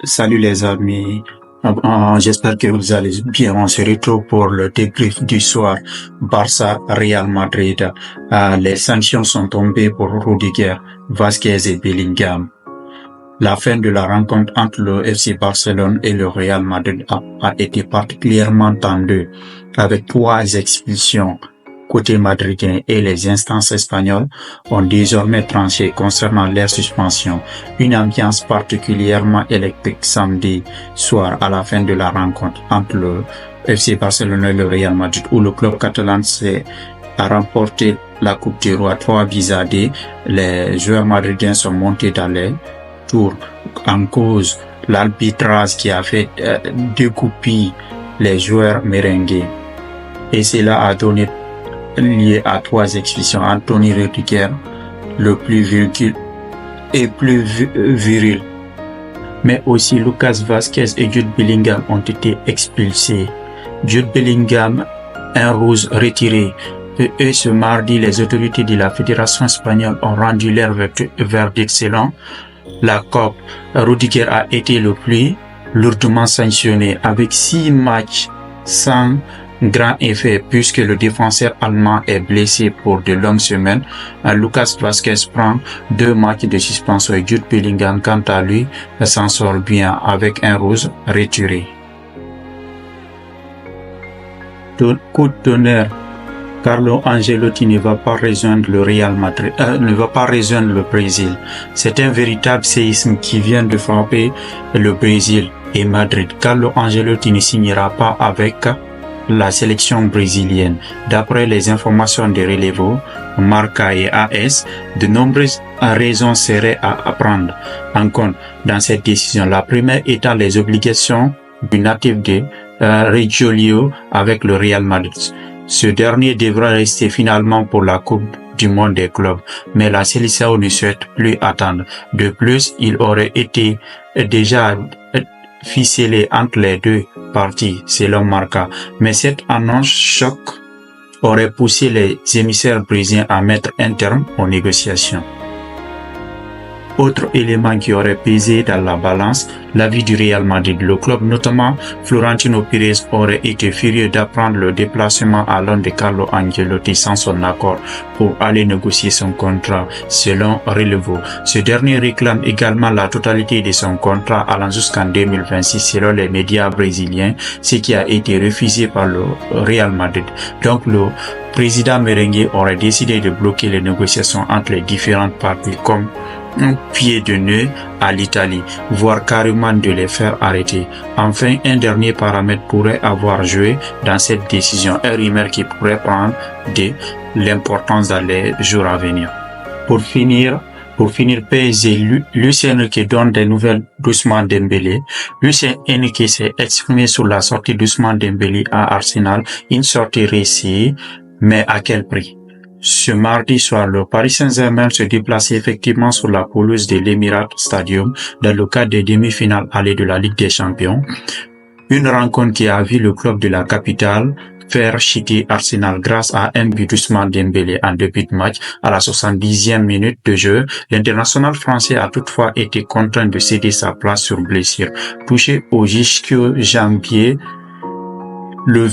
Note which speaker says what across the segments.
Speaker 1: Salut les amis, j'espère que vous allez bien. On se retrouve pour le débrief du soir Barça-Real Madrid. Les sanctions sont tombées pour Rudiger, Vasquez et Bellingham. La fin de la rencontre entre le FC Barcelone et le Real Madrid a été particulièrement tendue, avec 3 expulsions côté madridien, et les instances espagnoles ont désormais tranché concernant leur suspension. Une ambiance particulièrement électrique samedi soir à la fin de la rencontre entre le FC Barcelone et le Real Madrid, où le club catalan a remporté la Coupe du Roi 3-2. Les joueurs madridiens sont montés dans les tours en cause l'arbitrage qui a fait découper les joueurs merengues. Et cela a donné lié à 3 expulsions. Anthony Rudiger, le plus viril, mais aussi Lucas Vasquez et Jude Bellingham ont été expulsés. Jude Bellingham, un rouge retiré. Et ce mardi, les autorités de la Fédération espagnole ont rendu leur verdict selon la COP. Rudiger a été le plus lourdement sanctionné, avec 6 matchs sans grand effet, puisque le défenseur allemand est blessé pour de longues semaines. Lucas Vasquez prend 2 matchs de suspension et Jude Bellingham, quant à lui, s'en sort bien avec un rouge retiré. Coup de tonnerre, Carlo Ancelotti ne va pas rejoindre le Real Madrid, ne va pas rejoindre le Brésil. C'est un véritable séisme qui vient de frapper le Brésil et Madrid. Carlo Ancelotti ne signera pas avec la sélection brésilienne. D'après les informations de Relevo, Marca et AS, de nombreuses raisons seraient à prendre en compte dans cette décision. La première étant les obligations du natif de Reggio avec le Real Madrid. Ce dernier devra rester finalement pour la Coupe du Monde des clubs, mais la Seleção ne souhaite plus attendre. De plus, il aurait été déjà ficelé entre les 2 parties, selon Marca. Mais cette annonce choc aurait poussé les émissaires brésiliens à mettre un terme aux négociations. Autre élément qui aurait pesé dans la balance, l'avis du Real Madrid. Le club, notamment Florentino Pérez, aurait été furieux d'apprendre le déplacement à Londres de Carlo Ancelotti sans son accord pour aller négocier son contrat, selon Relevo. Ce dernier réclame également la totalité de son contrat allant jusqu'en 2026, selon les médias brésiliens, ce qui a été refusé par le Real Madrid. Donc le président merengue aurait décidé de bloquer les négociations entre les différentes parties comme un pied de nœud à l'Italie, voire carrément de les faire arrêter. Enfin, un dernier paramètre pourrait avoir joué dans cette décision, un rumeur qui pourrait prendre de l'importance dans les jours à venir. Pour finir, PSG, Lucien Enrique donne des nouvelles d'Ousmane Dembélé. Lucien Enrique s'est exprimé sur la sortie d'Ousmane Dembélé à Arsenal, une sortie réussie, mais à quel prix? Ce mardi soir, le Paris Saint-Germain se déplace effectivement sur la pelouse de l'Emirates Stadium dans le cadre des demi-finales allées de la Ligue des Champions. Une rencontre qui a vu le club de la capitale faire chuter Arsenal grâce à un but d'Ousmane Dembélé en début de match. À la 70e minute de jeu, l'international français a toutefois été contraint de céder sa place sur blessure. Touché au ischio-jambier, le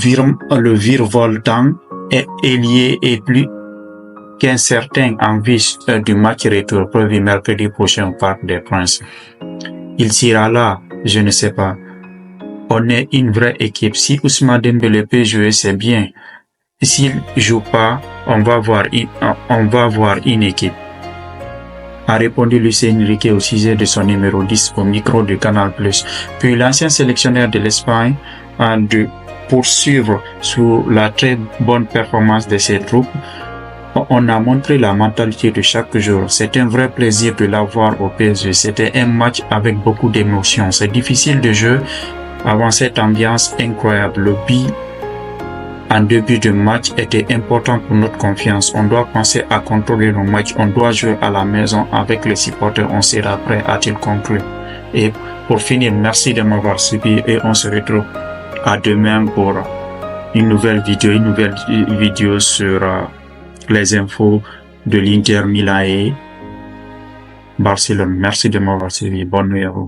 Speaker 1: virevoltant est ailier et plus qu'incertain en vue du match retour prévu mercredi prochain au Parc des Princes. Il sera là, je ne sais pas. On est une vraie équipe. Si Ousmane Dembélé peut jouer, c'est bien. S'il joue pas, on va voir une équipe. A répondu Lucien Enrique au sujet de son numéro 10 au micro de Canal+. Puis l'ancien sélectionneur de l'Espagne a de poursuivre sur la très bonne performance de ses troupes. On a montré la mentalité de chaque jour. C'est un vrai plaisir de l'avoir au PSG. C'était un match avec beaucoup d'émotions. C'est difficile de jouer avant cette ambiance incroyable. Le but en début de match était important pour notre confiance. On doit penser à contrôler nos matchs. On doit jouer à la maison avec les supporters. On sera prêt, a-t-il conclu. Et pour finir, merci de m'avoir suivi et on se retrouve à demain pour une nouvelle vidéo sur les infos de l'Inter Milan et Barcelone. Merci de m'avoir suivi. Bonne nuit à vous.